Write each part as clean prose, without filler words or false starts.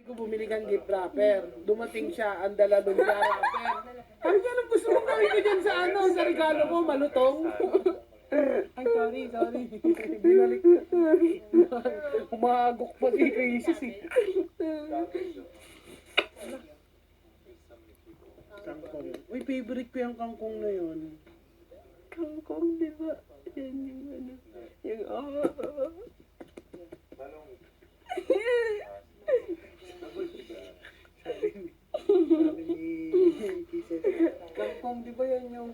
ko bumili kang gift wrapper. Dumating siya, ang dala doon siya wrapper. Sabi ko, anong gusto mong gawin ko dyan sa ano, sa regalo ko, malutong? Ay, sorry. Binalik. Umagok pa si Crisis eh. Kangkong. Uy, favorite ko yung kangkong na yun. Kangkong, di ba? Yan yung ano. Yung Kangkong, di ba yan yung...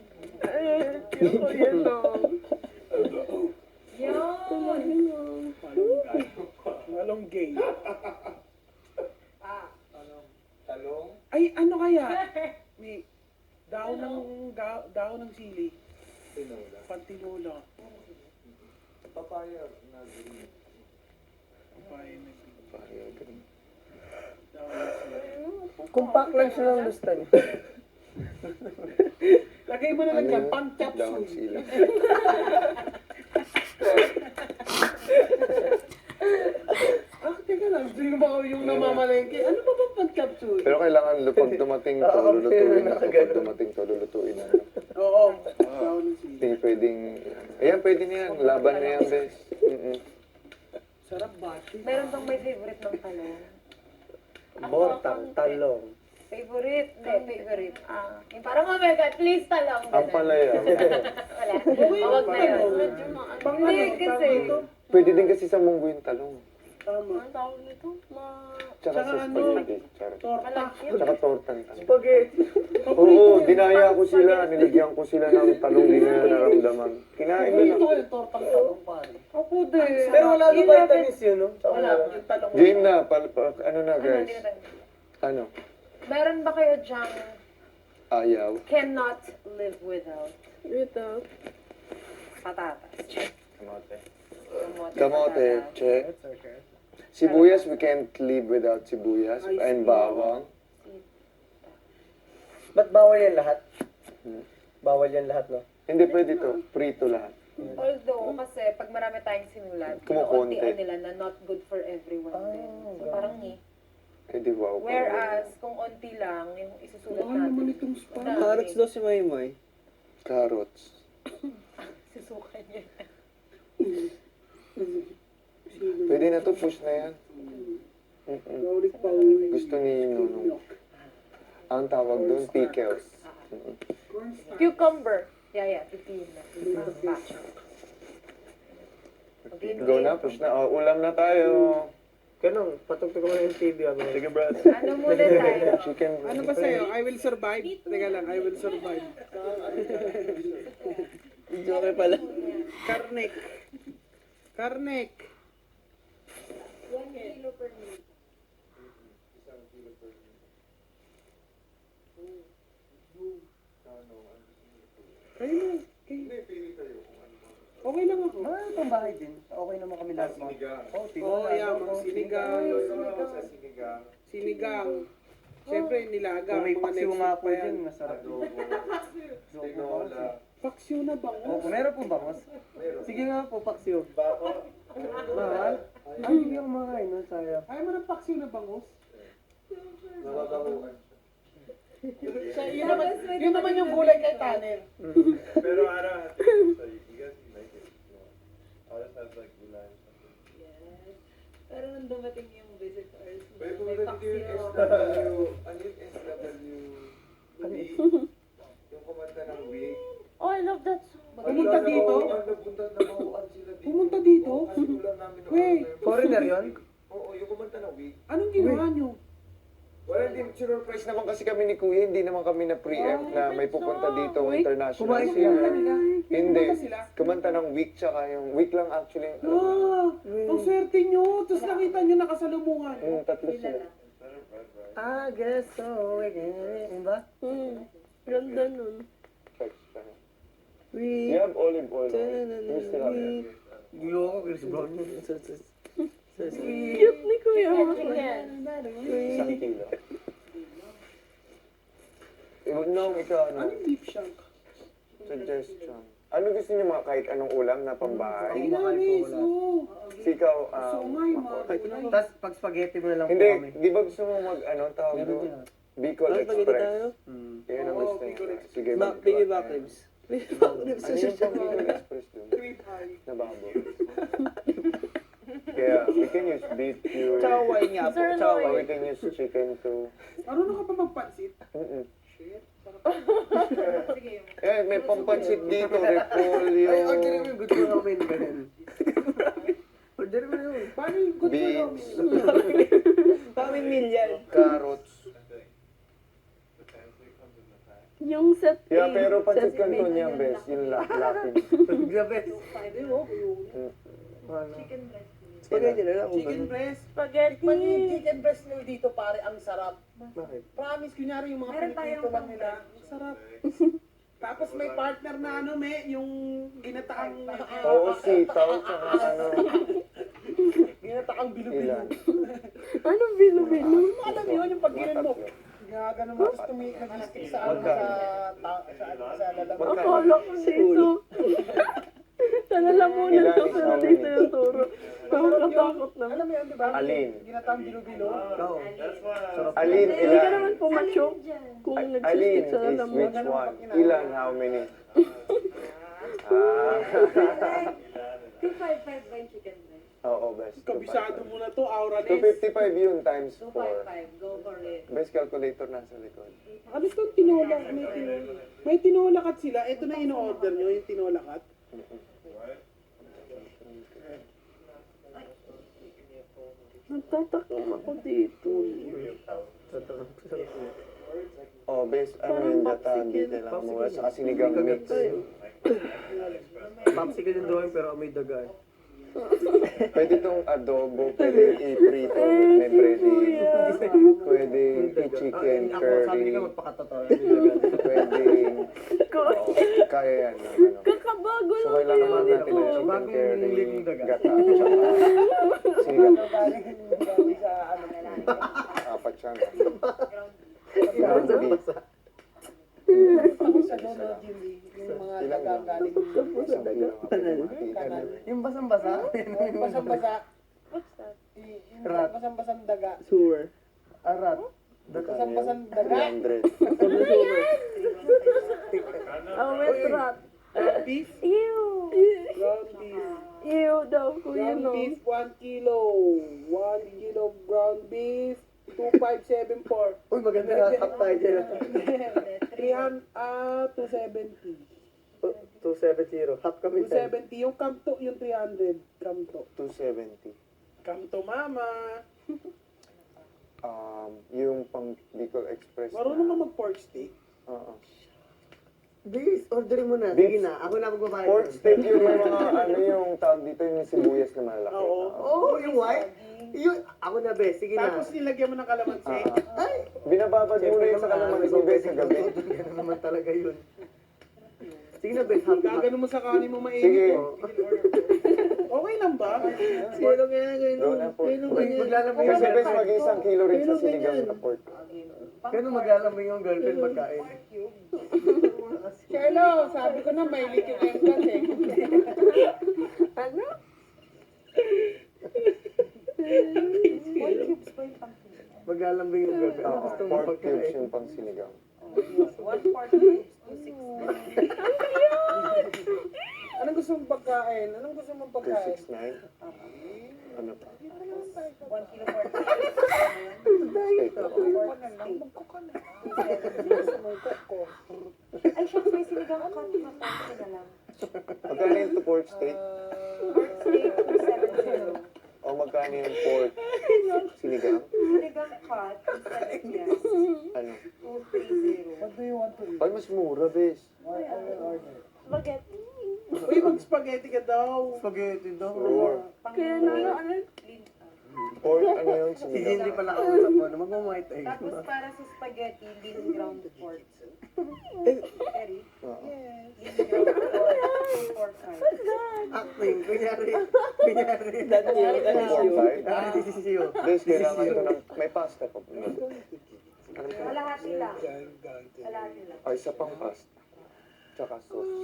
Yan o. Talong gay. Talong? Ay, ano kaya? May daon ng sili. Tinola. Pantinola. Papaya na green. Papaya na green. Papaya green. Daon ng sili. Compact lang siya ng lustan. Lagay mo na lang yan, pang-chop Daon suey. sila. Teka lang, sino ba yung namamalengke? Ano ba bang pang-chop suey? Pero kailangan pag dumating to, lulutuin na. Pag dumating to, lulutuin na. Oo, daon ng sili. Hindi pwedeng... Ayan, pwede na yan. Laban na yan, bes. Sarap bati. Meron bang may favorite ng talong? Mortang, talong. Favorite? Hindi, favorite. Yung parang, oh my God, please talong. Ang palaya. Wala. Huwag na yun. Hindi kasi. Pwede din kasi sa munggo yung talong. Tama. Ang tawag nito? Tsaka sa Tsaka ano? spaghetti. Charot. Torta. Tsaka tortan. Spaghetti. Oo, dinaya ko sila. Nilagyan ko sila ng talong din na naramdaman. Kinain Ito ko na. yung tortang talong pare. Ako din. Pero wala na vitamins yun, no? Wala, yung talong. Game na. Ano na, Ano, guys? hindi na tayo. Ano? Meron ba kayo dyang Ayaw. cannot live without Without. patatas? Check. Kamote. Kamote, Kamote, patatas. check. Sibuyas, we can't live without sibuyas. And bawang. Ba't bawal yan lahat? Hmm. Bawal yan lahat, no? Hindi pwede to. Prito lahat. Although, kasi pag marami tayong sinulat, Kumukonti. nauntian nila na not good for everyone din. So parang Hindi wow. Whereas, kung onti lang, yung isusulat Ano naman natin, itong spam? dami. Carrots daw si Maymay. Carrots. Susukan niya. Pwede na to. Push na yan. Paulit pa uwi. Gusto ni Nunong. Ang tawag doon, pickles. Cucumber. Yeah, titiin na. Batch. Go na, push na. Oh, ulam na tayo. Ganun, patugtog mo na yung TV. Sige, Brad. Ano muna tayo? Chicken. Ano ba sa'yo? I will survive? Teka lang, I will survive. Joke pala. Karnek. Karnek. 1 kilo per minute. Kayo na. Okay lang ako. Ah, itong bahay din. Okay naman kami lahat. Oh, Oo, yeah, mga sinigang. Sinigang. Sinigang. Siyempre, nilaga. Kung may mga paksiw next nga week po pa yan. dyan, masarap. Tinola. Paksiw na ba? Opo, meron po bangos? Sige nga po, paksiw. Mahal? Ay, hindi ako makain nun, sayang. Ayaw mo ng paksiw na bangus? Nababanguan. Yun naman yung gulay kay Tanner. Pero ara, so you guys make it. Ours has like gulay. Pero nung dumating yung visitors, Pero kung may nandito yung paksiw. SW, ano yung SW? Yung kumanta ng week. Oh, I love that song. Pumunta dito? Nagpunta na bawaan sila dito. Pumunta dito? Kasi ulam namin ng Wait. Foreigner yun? Oo, yung kumanta ng week. Anong ginawa nyo? Wala din, surprise naman kasi kami ni Kuya, hindi naman kami na pre-empt na may pupunta dito international kumain singer. Kanila? Hindi, Pumunta sila? kumanta ng week tsaka yung week lang actually. Ang swerte nyo. Tapos nakita nyo nakasalubungan. Tatlo sila. I guess so, again. Ba? Ganda nun. We... You have olive oil. You still have it. Gulo ko, Chris Brown. Cute ni Kuya. Isang kilo. No, ikaw ano? Anong beef shank? Suggestion. Ano gusto niyo mga kahit anong ulam na pambahay? Ay, nani, so. Sikaw, Sumay, mga Makor. Tapos pag spaghetti mo na lang po Hindi, kami. di ba gusto mo mag, ano, tawag Meron doon? din. Bicol Express. Yan ang Oo, gusto Bicol niyo. Express. Sige, Baby back ribs. Baby back ribs. Ano yung pang Bicol Express doon? Rib eye. Nababo. Kaya, we can use beef cube. Tsaka wine nga po. Sir Tsaka Or we wine. can use chicken too. Marunong ka pa magpansit? Mm-mm. Shit. Sige. Eh, may pampansit dito, repolyo, Ay, order mo yung good for ramen. Ganun. Order mo yun. Paano yung good for beans, Kami million. carrots. Yung set Yeah, pero pancit canton niya, best. Yung lapin. Grabe. chicken breast. Spaghetti na lang. kung Chicken ganun. breast. Spaghetti. Tikman niyo yung chicken breast nila dito, pare. Ang sarap. Bakit? Promise, kunyari yung mga Meron pinipito tayong lang nila. Ang sarap. Tapos may partner na ano, yung ginataang... Oo, sitaw, tsaka ano, ginataang bilo-bilo. ilan. Anong bilo-bilo? Alam mo yun, yung pag ginan mo. Gagano mo, tapos nag-stick sa ano, sa lalaman. Akala ko dito. Sana lang muna Ilan to, is pero how dito many? yung turo. Nakakatakot na. Alam mo yun, di ba? Alin? Ginataang bilo-bilo. Oo. Sarap. Alin, Hindi ka ilan? naman pumacho kung Alin nagsistick is sa alam mo. which one? Ilan, how many? Ah. 255 ba yung chicken breast? Oo, best. Kabisado mo na to, aura nes. 255 yun times 4. 255, go for it. Best calculator nasa likod. Ano itong tinola? May tinolakat sila. Ito na in-order nyo, yung tinolakat. Nagtatakam ako dito. Oh, best, ano yung data, hindi lang mo. Sa sinigang mix. Popsicle yung drawing pero may daga. Pwede itong adobo, pwede i-prito, may bready. Pwede i-chicken Ako, sabi curry. nila magpakatotoo. May daga. Pwede, oh, kaya yan. Ano. Kakabago So, lang kailangan yun natin ito. ng chicken Bagong curry, liling daga. gata, tsaka sinigang. Apat siya. Ground beef. Tapos sa Donald Jimmy, yung mga Ilang dagang galing Isang kilo nga. kanan. Yung basang-basa. Basang-basa. What's that? Rat. Basang-basang daga. Sewer. Arat. Basang-basang daga. 300. Oh, wet rat. Beef. Ew. Ground beef. Ew daw, kuya Ground no. beef, 1 kilo. 1 kilo ground beef, 2574. Uy, maganda na. Tap tayo dyan. 270. 270. Half kami 270. Yung kamto, yung 300. Kamto. 270. Kamto mama. Yung pang Bicol Express. Marunong ka mag-pork steak. Oo. Bis, orderin mo na. Bis. Sige na. Ako na magbabayad. Pork steak yung may mga ano yung tawag dito yung sibuyas na malaki. Oo. Oo, yung white. Yung, ako na, bes. Sige na. Tapos nilagyan mo ng kalamansi. Ay! Binababad muna yun sa kalamansi bes sa gabi. Ganun naman talaga yun. Sige na, bes. Half. Gagano mo sa kanin mo mainit. Sige. Okay lang ba? Sino kaya ngayon? Go na po. Uy, maglalambing Kasi yung bes girlfriend. mag-isang kilo rin sa sinigang na pork. Ganun maglalambing yung girlfriend pagkain. Hello, sabi ko na may lit yung engkas eh. Ano? Maglalambing yung girlfriend. Oo, Gusto mo pork cubes pagkain. yung pang sinigang. Anong gusto mong pagkain? Anong gusto mong pagkain? 269. Ano pa? 1 kilo pork. Steak. Ay, shucks, may sinigang ako. Mataas na lang. Magkano yung to pork steak? Pork steak, 270. O magkano yung pork sinigang? Sinigang cut, 270 yan. Ano? 230. What do you want to eat? Ay, mas mura bes. Spaghetti. Uy, mag-spaghetti ka daw. Spaghetti daw. Sure. Kaya na, ano? Pork ano yung Si sinigang? Jinji pala kausap mo. Magmamahit tayo. Tapos para sa spaghetti, lean ground pork. Eri? Oo. Lean ground pork. Pork fry. Acting. Kunyari. Kunyari. That's you. Pork pie? Ah, this is you. Bes, kailangan ito ng... May pasta pa. Kalahati lang. Kalahati lang. Ay, isa pang pasta. Tsaka sauce.